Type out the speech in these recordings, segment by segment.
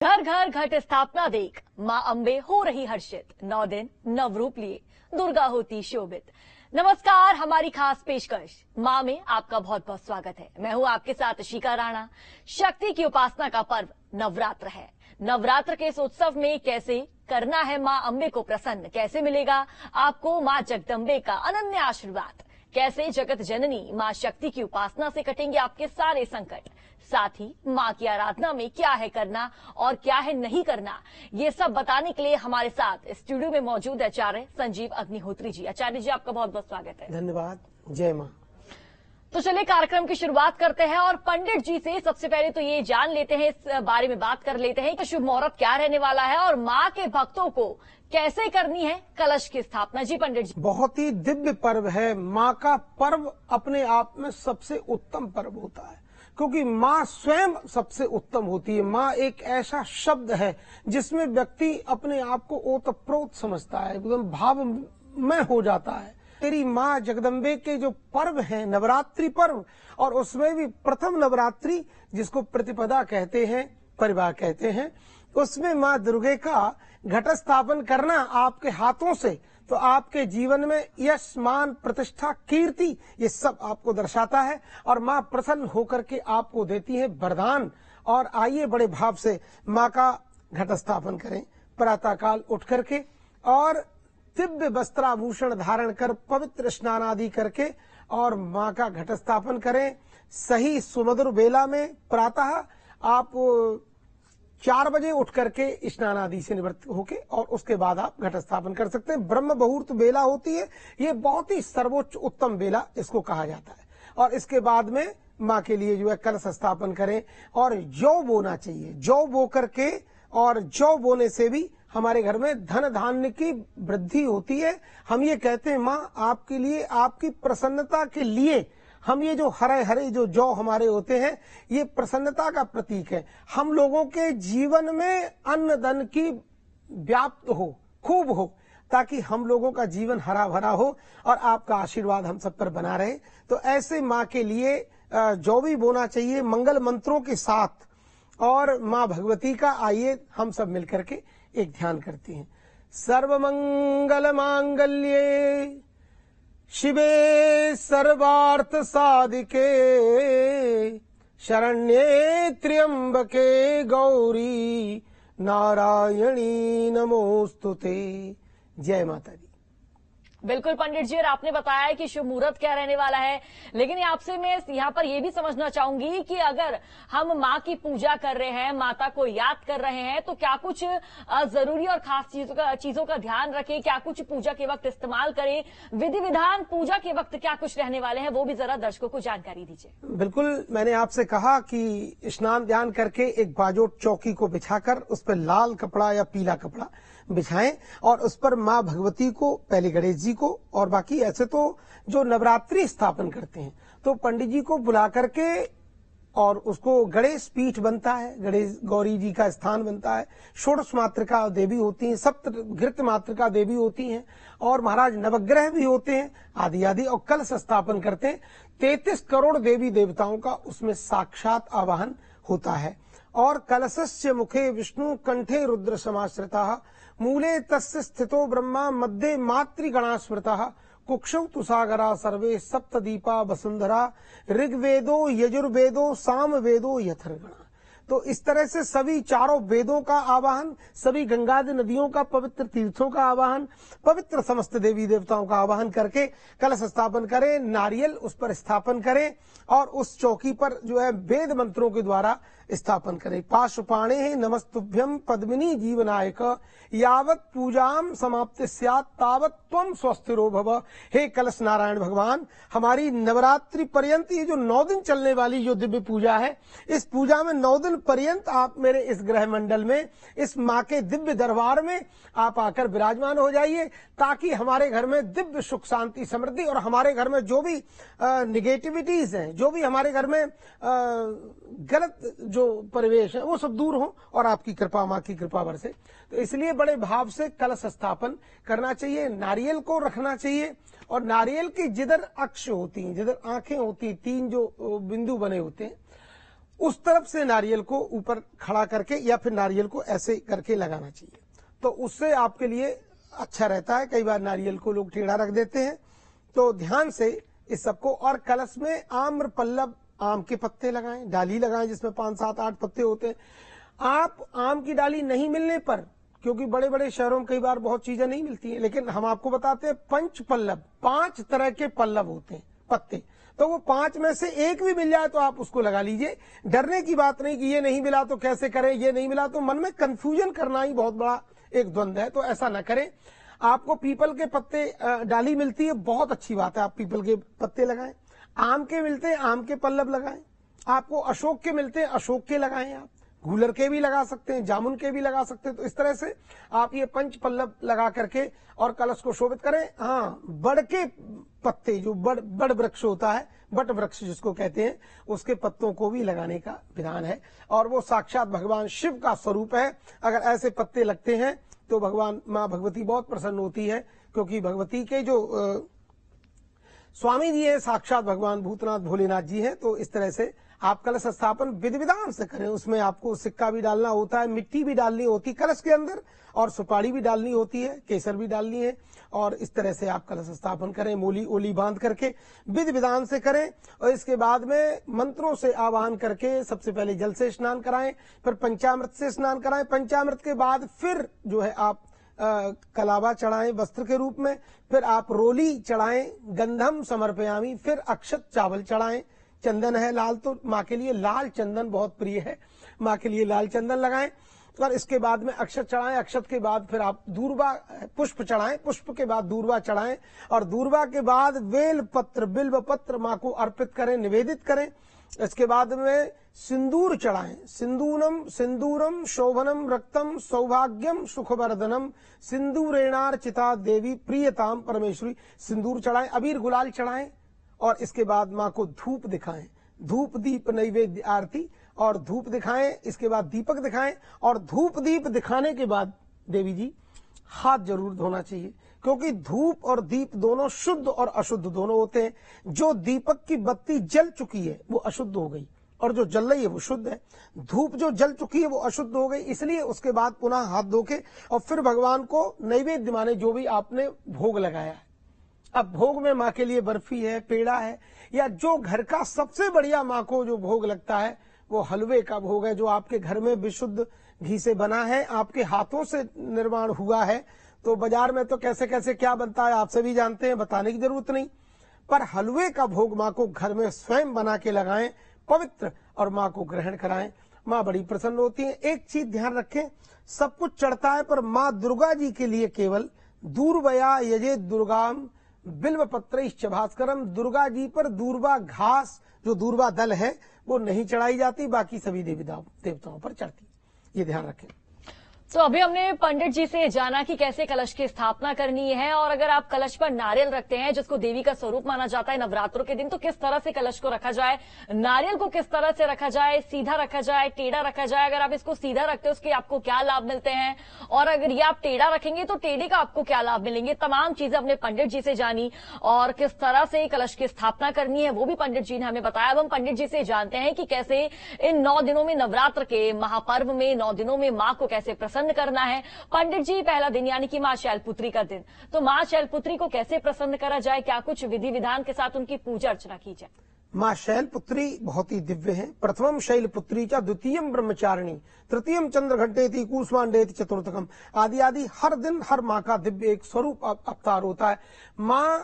घर घर घट स्थापना देख मां अंबे हो रही हर्षित। 9 दिन नवरूप लिए दुर्गा होती शोभित। नमस्कार, हमारी खास पेशकश मां में आपका बहुत बहुत स्वागत है। मैं हूं आपके साथ शिखा राणा। शक्ति की उपासना का पर्व नवरात्र है। नवरात्र के इस उत्सव में कैसे करना है मां अंबे को प्रसन्न, कैसे मिलेगा आपको मां जगदंबे का अनन्य आशीर्वाद, कैसे जगत जननी मां शक्ति की उपासना से कटेंगे आपके सारे संकट, साथ ही मां की आराधना में क्या है करना और क्या है नहीं करना, ये सब बताने के लिए हमारे साथ स्टूडियो में मौजूद आचार्य संजीव अग्निहोत्री जी। आचार्य जी, आपका बहुत बहुत स्वागत है। धन्यवाद। जय मां। तो चलिए कार्यक्रम की शुरुआत करते हैं और पंडित जी से सबसे पहले तो ये जान लेते हैं, इस बारे में बात कर लेते हैं कि शुभ मुहूर्त क्या रहने वाला है और मां के भक्तों को कैसे करनी है कलश की स्थापना। जी पंडित जी। बहुत ही दिव्य पर्व है। मां का पर्व अपने आप में सबसे उत्तम पर्व होता है, क्योंकि मां स्वयं सबसे उत्तम होती है। मां एक ऐसा शब्द है जिसमें व्यक्ति अपने आप को ओतप्रोत समझता है, एकदम भाव में हो जाता है। तेरी मां जगदम्बे के जो पर्व हैं, नवरात्रि पर्व, और उसमें भी प्रथम नवरात्रि जिसको प्रतिपदा कहते हैं, परिवार कहते हैं, उसमें मां दुर्गे का घट स्थापन करना आपके हाथों से, तो आपके जीवन में यश, मान, प्रतिष्ठा, कीर्ति, ये सब आपको दर्शाता है और मां प्रसन्न होकर के आपको देती है वरदान। और आइए बड़े भाव से मां का घट स्थापन करें। प्रातःकाल उठ करके और दिव्य वस्त्राभूषण धारण कर पवित्र स्नान आदि करके और मां का घट स्थापन करें। सही सुमधुर बेला में प्रातः आप 4 बजे उठ करके स्नान आदि से निवृत्त होके और उसके बाद आप घट स्थापन कर सकते हैं। ब्रह्म मुहूर्त बेला होती है, ये बहुत ही सर्वोच्च उत्तम बेला इसको कहा जाता है। और इसके बाद में मां के लिए जो है कलश स्थापन करें और जौ बोना चाहिए। जौ बो करके, और जौ बोने से भी हमारे घर में धन धान्य की वृद्धि होती है। हम ये कहते हैं मां आपके लिए, आपकी प्रसन्नता के लिए हम ये जो हरे हरे जो जौ हमारे होते हैं, ये प्रसन्नता का प्रतीक है। हम लोगों के जीवन में अन्न धन की व्याप्त हो, खूब हो, ताकि हम लोगों का जीवन हरा भरा हो और आपका आशीर्वाद हम सब पर बना रहे। तो ऐसे मां के लिए जौ भी बोना चाहिए मंगल मंत्रों के साथ। और मां भगवती का आइए हम सब मिलकर के एक ध्यान करते हैं। सर्वमंगल मांगल्ये शिवे सर्वार्थ साधिके शरण्ये त्र्यंबके गौरी नारायणी नमोस्तुते। जय माता दी। बिल्कुल पंडित जी, और आपने बताया कि शुभ मुहूर्त क्या रहने वाला है, लेकिन आपसे मैं यहाँ पर यह भी समझना चाहूंगी कि अगर हम माँ की पूजा कर रहे हैं, माता को याद कर रहे हैं, तो क्या कुछ जरूरी और खास चीजों का ध्यान रखें, क्या कुछ पूजा के वक्त इस्तेमाल करें, विधि विधान पूजा के वक्त क्या कुछ रहने वाले हैं, वो भी जरा दर्शकों को जानकारी दीजिए। बिल्कुल, मैंने आपसे कहा कि स्नान ध्यान करके एक बाजोट चौकी को बिछाकर उस पर लाल कपड़ा या पीला कपड़ा बिछाएं और उस पर मां भगवती को, पहले गणेश जी को, और बाकी ऐसे तो जो नवरात्रि स्थापन करते हैं तो पंडित जी को बुला करके, और उसको गणेश पीठ बनता है, गणेश गौरी जी का स्थान बनता है। षोडश मातृका देवी होती हैं, सप्त घृत मातृका देवी होती हैं, और महाराज नवग्रह भी होते हैं आदि आदि, और कलश स्थापन करते हैं। 33 करोड़ देवी देवताओं का उसमें साक्षात आवाहन होता है। और कलशस्य मुखे विष्णु कंठे रुद्र समाश्रिता मूले तस्य स्थितो ब्रह्मा मध्ये मातृगणा स्मृता कुक्षौ तुसागरा सर्वे सप्तदीपा वसुंधरा ऋग्वेदो यजुर्वेदो सामवेदो यथर्गणा। तो इस तरह से सभी चारों वेदों का आवाहन, सभी गंगादि नदियों का, पवित्र तीर्थों का आवाहन, पवित्र समस्त देवी देवताओं का आवाहन करके कलश स्थापन करें। नारियल उस पर स्थापन करें और उस चौकी पर जो है वेद मंत्रों के द्वारा स्थापन करें। पाशुपाणे नमस्तुभ्यम पद्मिनी जीवनायक यावत पूजाम समाप्ति स्यात् तावत त्वं स्वस्थिरो भव। हे कलश नारायण भगवान, हमारी नवरात्रि पर्यंत ये जो 9 दिन चलने वाली जो दिव्य पूजा है, इस पूजा में 9 दिन पर्यंत आप मेरे इस ग्रह मंडल में, इस माँ के दिव्य दरबार में आप आकर विराजमान हो जाइए, ताकि हमारे घर में दिव्य सुख शांति समृद्धि और हमारे घर में जो भी निगेटिविटीज हैं, जो भी हमारे घर में गलत जो परिवेश है, वो सब दूर हो और आपकी कृपा, माँ की कृपा बरसे। तो इसलिए बड़े भाव से कलश स्थापन करना चाहिए। नारियल को रखना चाहिए और नारियल की जिधर अक्ष होती हैं, जिधर आंखें होती हैं, 3 जो बिंदु बने होते हैं, उस तरफ से नारियल को ऊपर खड़ा करके या फिर नारियल को ऐसे करके लगाना चाहिए, तो उससे आपके लिए अच्छा रहता है। कई बार नारियल को लोग टेढ़ा रख देते हैं, तो ध्यान से इस सबको। और कलश में आम्र पल्लव, आम के पत्ते लगाएं, डाली लगाएं जिसमें 5, 7, 8 पत्ते होते हैं। आप आम की डाली नहीं मिलने पर, क्योंकि बड़े बड़े शहरों में कई बार बहुत चीजें नहीं मिलती हैं, लेकिन हम आपको बताते हैं 5 पल्लव, 5 तरह के पल्लव होते हैं पत्ते, तो वो 5 में से एक भी मिल जाए तो आप उसको लगा लीजिए। डरने की बात नहीं कि ये नहीं मिला तो कैसे करें, ये नहीं मिला तो, मन में कंफ्यूजन करना ही बहुत बड़ा एक द्वंद्व है, तो ऐसा न करें। आपको पीपल के पत्ते डाली मिलती है, बहुत अच्छी बात है, आप पीपल के पत्ते लगाएं। आम के मिलते हैं, आम के पल्लव लगाएं। आपको अशोक के मिलते हैं, अशोक के लगाएं। आप गूलर के भी लगा सकते हैं, जामुन के भी लगा सकते हैं। तो इस तरह से आप ये 5 पल्लव लगा करके और कलश को शोभित करें। हाँ, बड़ के पत्ते, जो बड़ वृक्ष होता है, बट वृक्ष जिसको कहते हैं, उसके पत्तों को भी लगाने का विधान है, और वो साक्षात भगवान शिव का स्वरूप है। अगर ऐसे पत्ते लगते हैं तो भगवान माँ भगवती बहुत प्रसन्न होती है, क्योंकि भगवती के जो स्वामी जी है साक्षात भगवान भूतनाथ भोलेनाथ जी हैं। तो इस तरह से आप कलश स्थापन विधि विधान से करें। उसमें आपको सिक्का भी डालना होता है, मिट्टी भी डालनी होती है कलश के अंदर, और सुपारी भी डालनी होती है, केसर भी डालनी है, और इस तरह से आप कलश स्थापन करें। मोली ओली बांध करके विधि विधान से करें, और इसके बाद में मंत्रों से आवाहन करके सबसे पहले जल से स्नान कराएं, फिर पंचामृत से स्नान कराएं। पंचामृत के बाद फिर जो है आप कलावा चढ़ाएं वस्त्र के रूप में, फिर आप रोली चढ़ाएं, गंधम समर्पयामी, फिर अक्षत चावल चढ़ाएं। चंदन है लाल, तो माँ के लिए लाल चंदन बहुत प्रिय है, माँ के लिए लाल चंदन लगाएं। और इसके बाद में अक्षत चढ़ाएं, अक्षत के बाद फिर आप दूर्वा पुष्प चढ़ाएं, पुष्प के बाद दूर्वा चढ़ाएं, और दूर्वा के बाद बेल पत्र बिल्व पत्र माँ को अर्पित करें, निवेदित करें। इसके बाद में सिंदूर चढ़ाएं, सिंदूरम शोभनम रक्तम सौभाग्यम सुखवर्धनम सिंदूरेणार्चिता देवी प्रियताम परमेश्वरी। सिंदूर चढ़ाएं, अबीर गुलाल चढ़ाएं, और इसके बाद माँ को धूप दिखाएं, धूप दीप नैवेद्य आरती, और धूप दिखाएं। इसके बाद दीपक दिखाएं, और धूप दीप दिखाने के बाद देवी जी हाथ जरूर धोना चाहिए, क्योंकि धूप और दीप दोनों शुद्ध और अशुद्ध दोनों होते हैं। जो दीपक की बत्ती जल चुकी है वो अशुद्ध हो गई, और जो जल रही है वो शुद्ध है। धूप जो जल चुकी है वो अशुद्ध हो गई, इसलिए उसके बाद पुनः हाथ धो के और फिर भगवान को नैवेद्य माने जो भी आपने भोग लगाया है। अब भोग में माँ के लिए बर्फी है, पेड़ा है, या जो घर का सबसे बढ़िया माँ को जो भोग लगता है वो हलवे का भोग है, जो आपके घर में विशुद्ध घी से बना है, आपके हाथों से निर्माण हुआ है। तो बाजार में तो कैसे कैसे क्या बनता है आप सभी जानते हैं, बताने की जरूरत नहीं। पर हलवे का भोग माँ को घर में स्वयं बना के लगाएं, पवित्र, और माँ को ग्रहण कराएं। माँ बड़ी प्रसन्न होती है। एक चीज ध्यान रखें, सब कुछ चढ़ता है, पर माँ दुर्गा जी के लिए केवल दूर्वया यजे दुर्गाम बिल्व पत्रैश्च भास्करम, दुर्गा जी पर दूर्वा घास, जो दूर्वा दल है, वो नहीं चढ़ाई जाती, बाकी सभी देवी देवताओं पर चढ़ती। ये ध्यान रखें। तो अभी हमने पंडित जी से जाना कि कैसे कलश की स्थापना करनी है, और अगर आप कलश पर नारियल रखते हैं जिसको देवी का स्वरूप माना जाता है नवरात्रों के दिन, तो किस तरह से कलश को रखा जाए, नारियल को किस तरह से रखा जाए, सीधा रखा जाए, टेढ़ा रखा जाए। अगर आप इसको सीधा रखते हैं उसके आपको क्या लाभ मिलते हैं, और अगर ये आप टेढ़ा रखेंगे तो टेढ़े का आपको क्या लाभ मिलेंगे। तमाम चीजें हमने पंडित जी से जानी, और किस तरह से कलश की स्थापना करनी है वो भी पंडित जी ने हमें बताया। अब हम पंडित जी से जानते हैं कि कैसे इन 9 दिनों में, नवरात्र के महापर्व में 9 दिनों में माँ को कैसे प्रसन्न करना है। पंडित जी, पहला दिन यानी कि मां शैलपुत्री का दिन, तो मां शैलपुत्री को कैसे प्रसन्न करा जाए, क्या कुछ विधि विधान के साथ उनकी पूजा अर्चना की जाए। माँ शैलपुत्री बहुत ही दिव्य है। प्रथमम शैलपुत्री च द्वितीयम ब्रह्मचारिणी तृतीयम चंद्रघंटेति कूष्मांडेति चतुर्थकम, आदि आदि हर दिन हर माँ का दिव्य एक स्वरूप अवतार होता है। माँ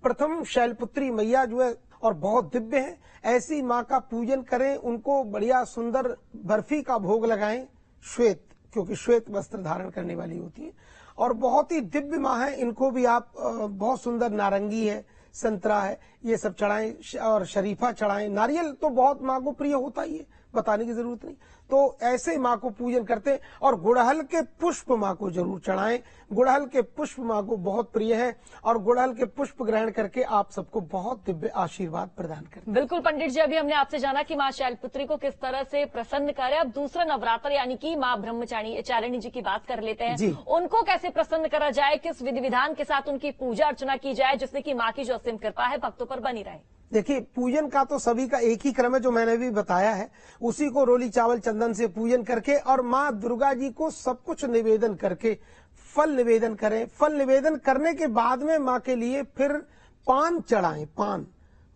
प्रथम शैलपुत्री मैया जो है और बहुत दिव्य है, ऐसी माँ का पूजन करें, उनको बढ़िया सुंदर बर्फी का भोग लगाएं, श्वेत, क्योंकि श्वेत वस्त्र धारण करने वाली होती है, और बहुत ही दिव्य माँ है। इनको भी आप बहुत सुंदर नारंगी है, संतरा है, ये सब चढ़ाएं, और शरीफा चढ़ाएं। नारियल तो बहुत माँ को प्रिय होता ही है, बताने की जरूरत नहीं। तो ऐसे माँ को पूजन करते हैं, और गुड़हल के पुष्प माँ को जरूर चढ़ाएं। गुड़हल के पुष्प माँ को बहुत प्रिय है, और गुड़हल के पुष्प ग्रहण करके आप सबको बहुत दिव्य आशीर्वाद प्रदान करें। बिल्कुल पंडित जी, अभी हमने आपसे जाना कि माँ शैलपुत्री को किस तरह से प्रसन्न करें। अब दूसरा नवरात्र यानी कि माँ ब्रह्मचारिणी जी की बात कर लेते हैं। उनको कैसे प्रसन्न करा जाए, किस विधि विधान के साथ उनकी पूजा अर्चना की जाए, जिससे कि माँ की जो असीम कृपा है भक्तों पर बनी रहे। देखिए, पूजन का तो सभी का एक ही क्रम है जो मैंने भी बताया है। उसी को रोली चावल चंदन से पूजन करके और माँ दुर्गा जी को सब कुछ निवेदन करके फल निवेदन करें। फल निवेदन करने के बाद में माँ के लिए फिर पान चढ़ाएं। पान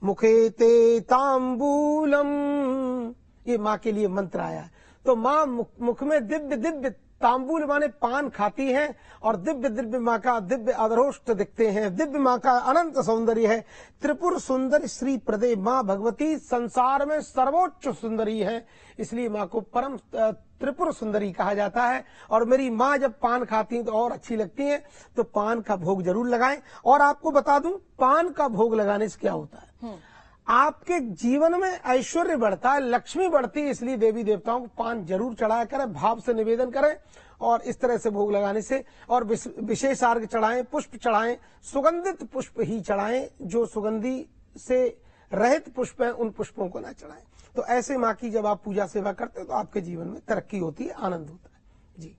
मुखे ते तांबूलम, ये माँ के लिए मंत्र आया है। तो माँ मुख में दिव्य दिव्य तांबूल माने पान खाती हैं और दिव्य दिव्य माँ का दिव्य अधरोष्ट दिखते हैं। दिव्य माँ का अनंत सौंदर्य है। त्रिपुर सुंदरी श्री प्रदे माँ भगवती संसार में सर्वोच्च सुंदरी है, इसलिए माँ को परम त्रिपुर सुंदरी कहा जाता है। और मेरी माँ जब पान खाती हैं तो और अच्छी लगती हैं, तो पान का भोग जरूर लगाएं। और आपको बता दूं, पान का भोग लगाने से क्या होता है, आपके जीवन में ऐश्वर्य बढ़ता है, लक्ष्मी बढ़ती है। इसलिए देवी देवताओं को पान जरूर चढ़ाया करें, भाव से निवेदन करें और इस तरह से भोग लगाने से। और विशेष अर्घ चढ़ाएं, पुष्प चढ़ाएं, सुगंधित पुष्प ही चढ़ाएं, जो सुगंधी से रहित पुष्प हैं उन पुष्पों को ना चढ़ाएं। तो ऐसे माँ की जब आप पूजा सेवा करते हो तो आपके जीवन में तरक्की होती है, आनंद होता है। जी,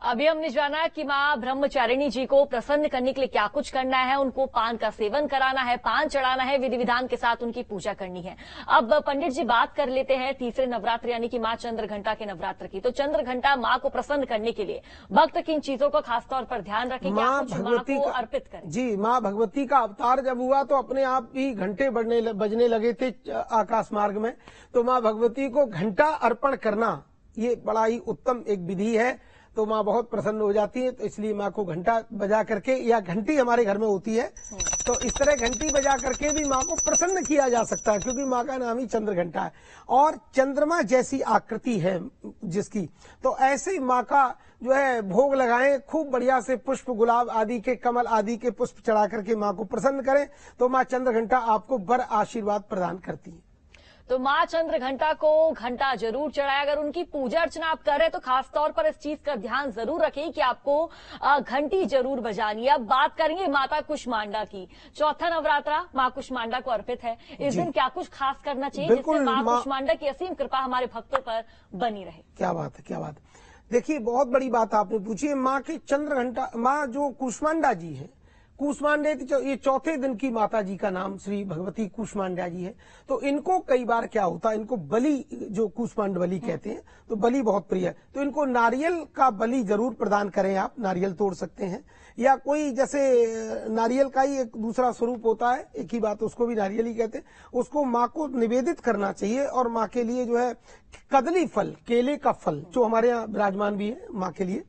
अभी हमने जाना कि मां ब्रह्मचारिणी जी को प्रसन्न करने के लिए क्या कुछ करना है। उनको पान का सेवन कराना है, पान चढ़ाना है, विधि विधान के साथ उनकी पूजा करनी है। अब पंडित जी बात कर लेते हैं तीसरे नवरात्र यानी कि मां चंद्रघंटा के नवरात्र की। तो चंद्रघंटा मां को प्रसन्न करने के लिए भक्त किन चीजों का खासतौर पर ध्यान रखें, क्या कुछ मां को अर्पित करें? जी, माँ भगवती का अवतार जब हुआ तो अपने आप ही घंटे बजने लगे थे आकाश मार्ग में। तो माँ भगवती को घंटा अर्पण करना ये बड़ा ही उत्तम एक विधि है। तो माँ बहुत प्रसन्न हो जाती है। तो इसलिए माँ को घंटा बजा करके, या घंटी हमारे घर में होती है, तो इस तरह घंटी बजा करके भी माँ को प्रसन्न किया जा सकता है, क्योंकि माँ का नाम ही चंद्र घंटा है और चंद्रमा जैसी आकृति है जिसकी। तो ऐसे ही माँ का जो है भोग लगाएं, खूब बढ़िया से पुष्प, गुलाब आदि के, कमल आदि के पुष्प चढ़ा करके माँ को प्रसन्न करें, तो माँ चंद्र घंटा आपको बर आशीर्वाद प्रदान करती है। तो मां चंद्र घंटा को घंटा जरूर चढ़ाए। अगर उनकी पूजा अर्चना आप कर रहे हैं तो खासतौर पर इस चीज का ध्यान जरूर रखें कि आपको घंटी जरूर बजानी है। अब बात करेंगे माता कुष्मांडा की। चौथा नवरात्रा मां कुष्मांडा को अर्पित है। इस दिन क्या कुछ खास करना चाहिए जिससे मां कुष्मांडा की असीम कृपा हमारे भक्तों पर बनी रहे? क्या बात है, क्या बात है। देखिए, बहुत बड़ी बात आपने पूछी है। माँ की चंद्र घंटा, माँ जो कुष्मांडा जी है, कूष्मांडे, ये चौथे दिन की माता जी का नाम श्री भगवती कूष्मांडा जी है। तो इनको कई बार क्या होता है, इनको बलि, जो कूष्मांड बलि कहते हैं, तो बलि बहुत प्रिय है। तो इनको नारियल का बलि जरूर प्रदान करें। आप नारियल तोड़ सकते हैं, या कोई जैसे नारियल का ही एक दूसरा स्वरूप होता है, एक ही बात, उसको भी नारियल ही कहते हैं, उसको माँ को निवेदित करना चाहिए। और माँ के लिए जो है कदली फल, केले का फल, जो हमारे यहाँ विराजमान भी है माँ के लिए,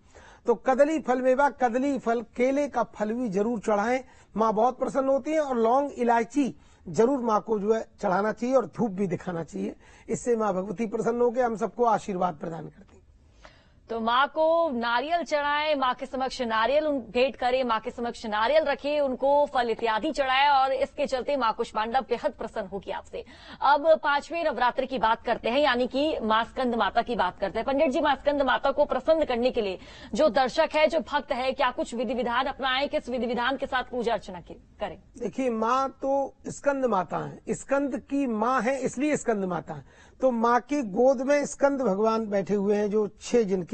तो कदली फल मेवा, कदली फल, केले का फल भी जरूर चढ़ाएं। माँ बहुत प्रसन्न होती है। और लौंग, इलायची जरूर माँ को जो है चढ़ाना चाहिए और धूप भी दिखाना चाहिए। इससे माँ भगवती प्रसन्न होकर हम सबको आशीर्वाद प्रदान करती है। तो माँ को नारियल चढ़ाएं, माँ के समक्ष नारियल भेंट करें, माँ के समक्ष नारियल रखें, उनको फल इत्यादि चढ़ाएं और इसके चलते माँ कुष्मांडा बेहद प्रसन्न होगी आपसे। अब पांचवें नवरात्र की बात करते हैं, यानी कि माँ स्कंद माता की बात करते हैं। पंडित जी, माँ स्कंद माता को प्रसन्न करने के लिए जो दर्शक है, जो भक्त है, क्या कुछ विधि विधान अपनाएं, किस विधि विधान के साथ पूजा अर्चना करें? देखिए, माँ तो स्कंद माता है, स्कंद की माँ है, इसलिए स्कंद माता है। तो माँ की गोद में स्कंद भगवान बैठे हुए हैं, जो 6 जिनके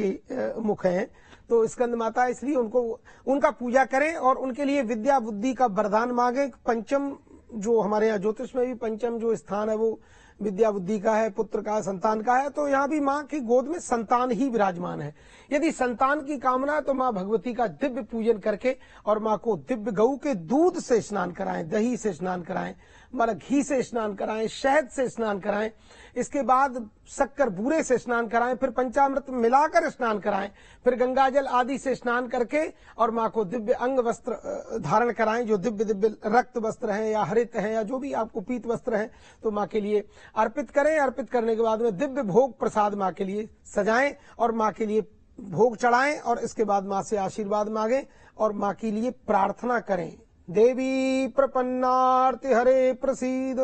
मुख हैं। तो स्कंद माता, इसलिए उनका पूजा करें और उनके लिए विद्या बुद्धि का वरदान मांगे। पंचम, जो हमारे यहाँ ज्योतिष में भी पंचम जो स्थान है वो विद्या बुद्धि का है, पुत्र का, संतान का है। तो यहाँ भी माँ की गोद में संतान ही विराजमान है। यदि संतान की कामना है तो माँ भगवती का दिव्य पूजन करके और माँ को दिव्य गऊ के दूध से स्नान कराएं, दही से स्नान कराएं, मतलब घी से स्नान कराएं, शहद से स्नान कराएं, इसके बाद शक्कर बूरे से स्नान कराएं, फिर पंचामृत मिलाकर स्नान कराएं, फिर गंगाजल आदि से स्नान करके और माँ को दिव्य अंग वस्त्र धारण कराएं, जो दिव्य दिव्य रक्त वस्त्र हैं या हरित हैं या जो भी आपको पीत वस्त्र हैं, तो माँ के लिए अर्पित करें। अर्पित करने के बाद में दिव्य भोग प्रसाद माँ के लिए सजाएं और माँ के लिए भोग चढ़ाएं और इसके बाद माँ से आशीर्वाद मांगें और माँ के लिए प्रार्थना करें। देवी प्रपन्नार्ति हरे प्रसीद,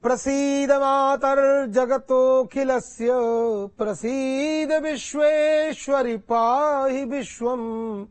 प्रसीद मातर जगतोऽखिलस्य, प्रसीद विश्वेश्वरी पाहि विश्वम,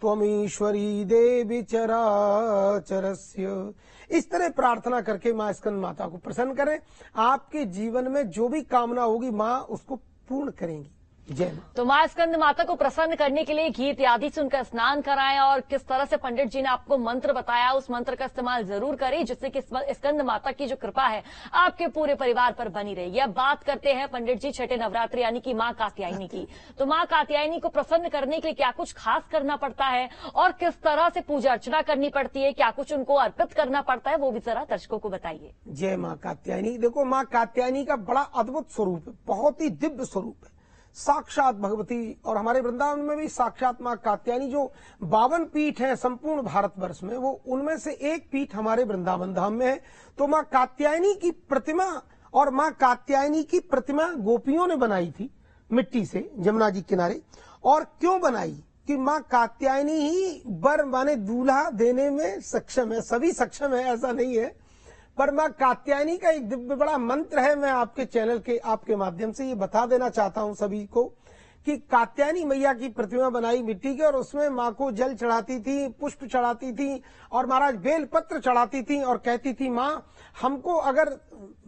त्वमीश्वरी देवी चराचरस्य। इस तरह प्रार्थना करके माँ स्कंद माता को प्रसन्न करें। आपके जीवन में जो भी कामना होगी माँ उसको पूर्ण करेंगी। जय मां। तो मां स्कंद माता को प्रसन्न करने के लिए घी इत्यादि से उनका स्नान कराएं और किस तरह से पंडित जी ने आपको मंत्र बताया उस मंत्र का इस्तेमाल जरूर करें, जिससे कि स्कंद माता की जो कृपा है आपके पूरे परिवार पर बनी रहेगी। अब बात करते हैं पंडित जी छठे नवरात्रि यानी कि मां कात्यायनी की। तो मां कात्यायनी को प्रसन्न करने के लिए क्या कुछ खास करना पड़ता है और किस तरह से पूजा अर्चना करनी पड़ती है, क्या कुछ उनको अर्पित करना पड़ता है, वो भी जरा दर्शकों को बताइए। जय मां कात्यायनी। देखो, मां कात्यायनी का बड़ा अद्भुत स्वरूप है, बहुत ही दिव्य स्वरूप है, साक्षात भगवती। और हमारे वृंदावन में भी साक्षात मां कात्यायनी, जो 52 पीठ है संपूर्ण भारतवर्ष में, वो उनमें से एक पीठ हमारे वृंदावन धाम में है। तो मां कात्यायनी की प्रतिमा, और मां कात्यायनी की प्रतिमा गोपियों ने बनाई थी मिट्टी से जमुना जी किनारे। और क्यों बनाई कि मां कात्यायनी ही वर माने दूल्हा देने में सक्षम है, सभी सक्षम है ऐसा नहीं है, पर मां कात्यायनी का एक दिव्य बड़ा मंत्र है। मैं आपके चैनल के आपके माध्यम से ये बता देना चाहता हूं सभी को कि कात्यायनी मैया की प्रतिमा बनाई मिट्टी के, और उसमें मां को जल चढ़ाती थी, पुष्प चढ़ाती थी और महाराज बेलपत्र चढ़ाती थी और कहती थी, मां हमको अगर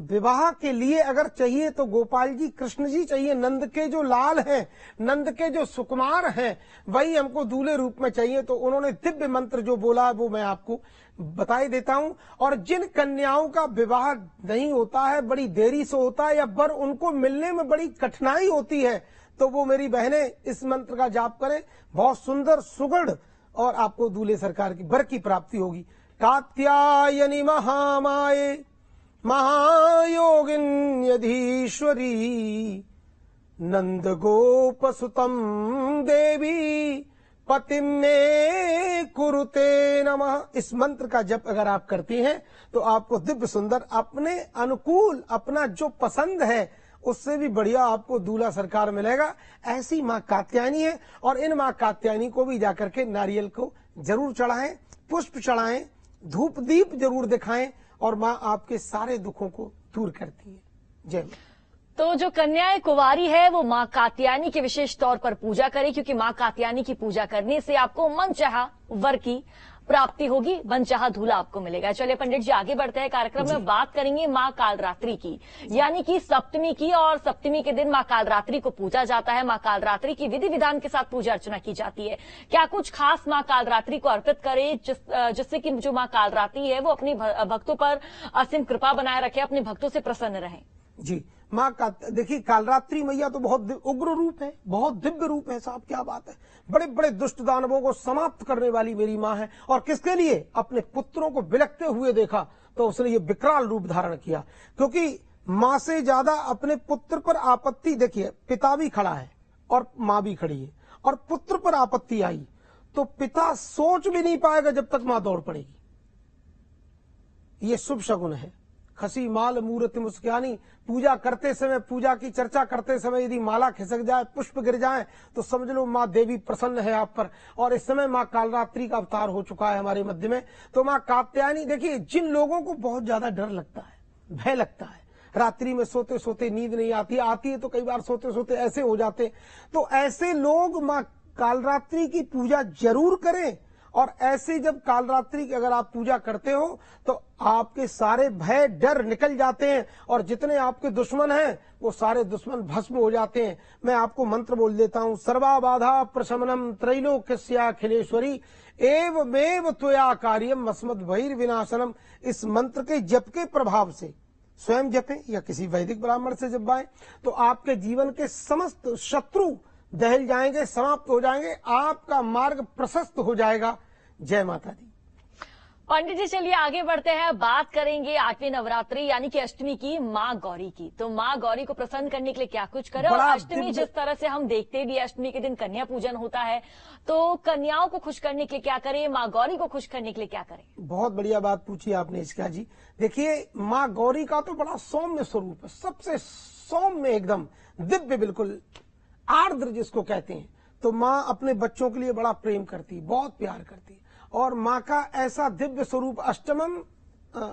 विवाह के लिए अगर चाहिए तो गोपाल जी कृष्ण जी चाहिए, नंद के जो लाल हैं, नंद के जो सुकुमार हैं, वही हमको दूल्हे रूप में चाहिए। तो उन्होंने दिव्य मंत्र जो बोला वो मैं आपको बताई देता हूं। और जिन कन्याओं का विवाह नहीं होता है, बड़ी देरी से होता है, या वर उनको मिलने में बड़ी कठिनाई होती है, तो वो मेरी बहनें इस मंत्र का जाप करें, बहुत सुंदर सुगढ़ और आपको दूल्हे सरकार की वर की प्राप्ति होगी। कात्यायनी महामाये महायोगिन्यधीश्वरी नंद गोप सुतम देवी पतिम मे कुरुते नमः। इस मंत्र का जप अगर आप करती हैं तो आपको दिव्य सुंदर अपने अनुकूल, अपना जो पसंद है उससे भी बढ़िया आपको दूल्हा सरकार मिलेगा। ऐसी मां कात्यायनी है। और इन मां कात्यायनी को भी जाकर के नारियल को जरूर चढ़ाएं, पुष्प चढ़ाएं, धूप दीप जरूर दिखाएं, और मां आपके सारे दुखों को दूर करती है। जय मां। तो जो कन्याएं कुंवारी है वो मां कात्यायनी की विशेष तौर पर पूजा करें, क्योंकि मां कात्यायनी की पूजा करने से आपको मनचाहा वर की प्राप्ति होगी, मनचाहा दूल्हा आपको मिलेगा। चलिए पंडित जी आगे बढ़ते हैं कार्यक्रम में, बात करेंगे मां कालरात्रि की, यानी कि सप्तमी की। और सप्तमी के दिन मां कालरात्रि को पूजा जाता है। मां कालरात्रि की विधि विधान के साथ पूजा अर्चना की जाती है। क्या कुछ खास मां कालरात्रि को अर्पित करें जिससे कि जो मां कालरात्रि है वो अपनी भक्तों पर असीम कृपा बनाए रखे, अपने भक्तों से प्रसन्न रहे। जी, मां का देखिए कालरात्रि मैया तो बहुत उग्र रूप है, बहुत दिव्य रूप है साहब, क्या बात है। बड़े बड़े दुष्ट दानवों को समाप्त करने वाली मेरी मां है। और किसके लिए? अपने पुत्रों को बिलखते हुए देखा तो उसने ये विकराल रूप धारण किया, क्योंकि मां से ज्यादा अपने पुत्र पर आपत्ति, देखिए पिता भी खड़ा है और मां भी खड़ी है, और पुत्र पर आपत्ति आई तो पिता सोच भी नहीं पाएगा जब तक मां दौड़ पड़ेगी। ये शुभ शगुन है। खसी माल मूर्ति मुस्कानी, पूजा करते समय, पूजा की चर्चा करते समय यदि माला खिसक जाए, पुष्प गिर जाए तो समझ लो मां देवी प्रसन्न है आप पर। और इस समय मां कालरात्रि का अवतार हो चुका है हमारे मध्य में। तो मां कात्यायनी, देखिए जिन लोगों को बहुत ज्यादा डर लगता है, भय लगता है, रात्रि में सोते सोते नींद नहीं आती है तो कई बार सोते सोते ऐसे हो जाते, तो ऐसे लोग मां कालरात्रि की पूजा जरूर करें। और ऐसे जब कालरात्रि की अगर आप पूजा करते हो तो आपके सारे भय डर निकल जाते हैं, और जितने आपके दुश्मन हैं वो सारे दुश्मन भस्म हो जाते हैं। मैं आपको मंत्र बोल देता हूं, सर्वा बाधा प्रशमनम त्रैलोक्यस्याखिलेश्वरी एवमेव त्वया कार्यम अस्मद् भैर्विनाशनम। इस मंत्र के जप के प्रभाव से स्वयं जपें या किसी वैदिक ब्राह्मण से जपवाएं तो आपके जीवन के समस्त शत्रु दहल जाएंगे, समाप्त हो जाएंगे, आपका मार्ग प्रशस्त हो जाएगा। जय माता दी। पंडित जी चलिए आगे बढ़ते हैं, बात करेंगे 8वीं नवरात्रि यानी कि अष्टमी की, मां गौरी की। तो मां गौरी को प्रसन्न करने के लिए क्या कुछ करें, और अष्टमी जिस तरह से हम देखते भी अष्टमी के दिन कन्या पूजन होता है, तो कन्याओं को खुश करने के लिए क्या करें, मां गौरी को खुश करने के लिए क्या करें? बहुत बढ़िया बात पूछी आपने इसका जी। देखिए मां गौरी का तो बड़ा सौम्य स्वरूप है, सबसे सौम्य, एकदम दिव्य, बिल्कुल आर्द्र जिसको कहते हैं। तो मां अपने बच्चों के लिए बड़ा प्रेम करती, बहुत प्यार करती। और मां का ऐसा दिव्य स्वरूप, अष्टमम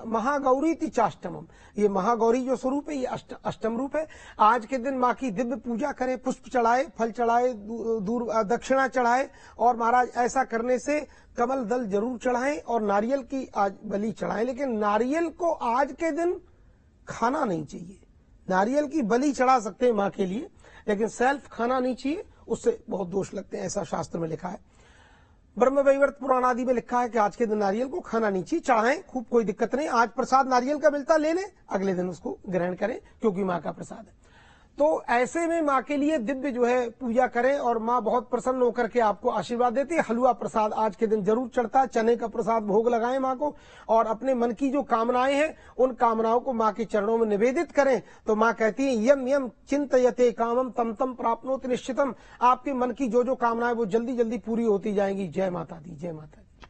महागौरी चाष्टमम, ये महागौरी जो स्वरूप है ये अष्टम रूप है। आज के दिन मां की दिव्य पूजा करें, पुष्प चढ़ाए, फल चढ़ाए, दूर दक्षिणा चढ़ाए, और महाराज ऐसा करने से कमल दल जरूर चढ़ाएं और नारियल की आज बलि चढ़ाएं। लेकिन नारियल को आज के दिन खाना नहीं चाहिए, नारियल की बलि चढ़ा सकते हैं मां के लिए, लेकिन सेल्फ खाना नहीं चाहिए, उससे बहुत दोष लगते हैं, ऐसा शास्त्र में लिखा है। ब्रह्म वैवर्त पुराण आदि में लिखा है कि आज के दिन नारियल को खाना नहीं चाहिए। चाहें खूब, कोई दिक्कत नहीं, आज प्रसाद नारियल का मिलता ले लें, अगले दिन उसको ग्रहण करें, क्योंकि माँ का प्रसाद है। तो ऐसे में माँ के लिए दिव्य जो है पूजा करें और माँ बहुत प्रसन्न होकर के आपको आशीर्वाद देती है। हलवा प्रसाद आज के दिन जरूर चढ़ता है, चने का प्रसाद भोग लगाएं माँ को, और अपने मन की जो कामनाएं हैं उन कामनाओं को माँ के चरणों में निवेदित करें। तो माँ कहती है यम यम चिंतयते कामम तम तम प्राप्नोति निश्चितम। आपके मन की जो जो कामनाएं वो जल्दी जल्दी पूरी होती जाएंगी। जय माता दी, जय माता दी।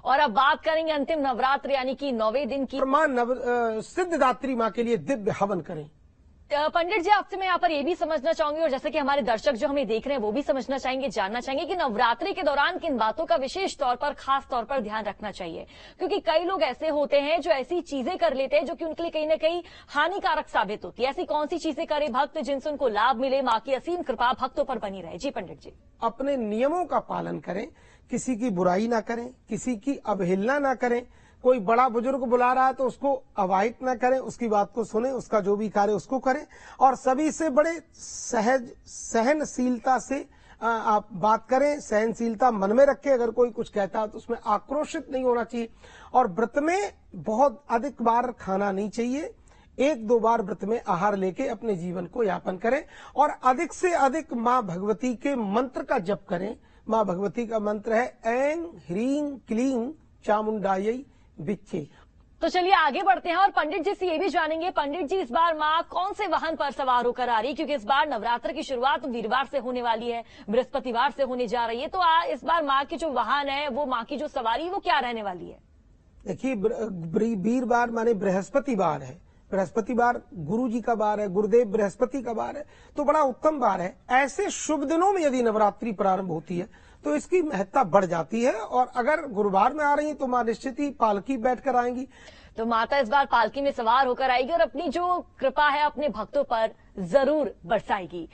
और अब बात करेंगे अंतिम नवरात्र यानी कि 9वें दिन की। माँ सिद्धदात्री माँ के लिए दिव्य हवन करें। पंडित जी, आपसे मैं यहाँ पर ये भी समझना चाहूंगी, और जैसे कि हमारे दर्शक जो हमें देख रहे हैं वो भी समझना चाहेंगे, जानना चाहेंगे कि नवरात्रि के दौरान किन बातों का विशेष तौर पर, खास तौर पर ध्यान रखना चाहिए। क्योंकि कई लोग ऐसे होते हैं जो ऐसी चीजें कर लेते हैं जो कि उनके लिए कहीं ना कहीं हानिकारक साबित होती है। ऐसी कौन सी चीजें करे भक्त जिनसे उनको लाभ मिले, माँ की असीम कृपा भक्तों पर बनी रहे। जी पंडित जी। अपने नियमों का पालन करें, किसी की बुराई ना करें, किसी की अवहेलना ना करें। कोई बड़ा बुजुर्ग बुला रहा है तो उसको अवॉइड ना करें, उसकी बात को सुने, उसका जो भी कार्य उसको करें, और सभी से बड़े सहज सहनशीलता से आप बात करें। सहनशीलता मन में रखें, अगर कोई कुछ कहता है तो उसमें आक्रोशित नहीं होना चाहिए। और व्रत में बहुत अधिक बार खाना नहीं चाहिए, 1-2 बार व्रत में आहार लेके अपने जीवन को यापन करें, और अधिक से अधिक माँ भगवती के मंत्र का जप करें। माँ भगवती का मंत्र है ऐं ह्रीं क्लीं चामुंडायै विच्चे। तो चलिए आगे बढ़ते हैं और पंडित जी से ये भी जानेंगे, पंडित जी इस बार माँ कौन से वाहन पर सवार होकर आ रही है, क्योंकि इस बार नवरात्र की शुरुआत वीरवार से होने वाली है, बृहस्पतिवार से होने जा रही है। तो इस बार माँ की जो वाहन है, वो माँ की जो सवारी वो क्या रहने वाली है? देखिए, वीरवार माने बृहस्पतिवार है, बृहस्पतिवार गुरु जी का बार है, गुरुदेव बृहस्पति का बार है, तो बड़ा उत्तम बार है। ऐसे शुभ दिनों में यदि नवरात्रि प्रारंभ होती है तो इसकी महत्ता बढ़ जाती है। और अगर गुरुवार में आ रही है तो माँ निश्चित ही पालकी बैठकर आएंगी। तो माता इस बार पालकी में सवार होकर आएगी और अपनी जो कृपा है अपने भक्तों पर जरूर बरसाएगी।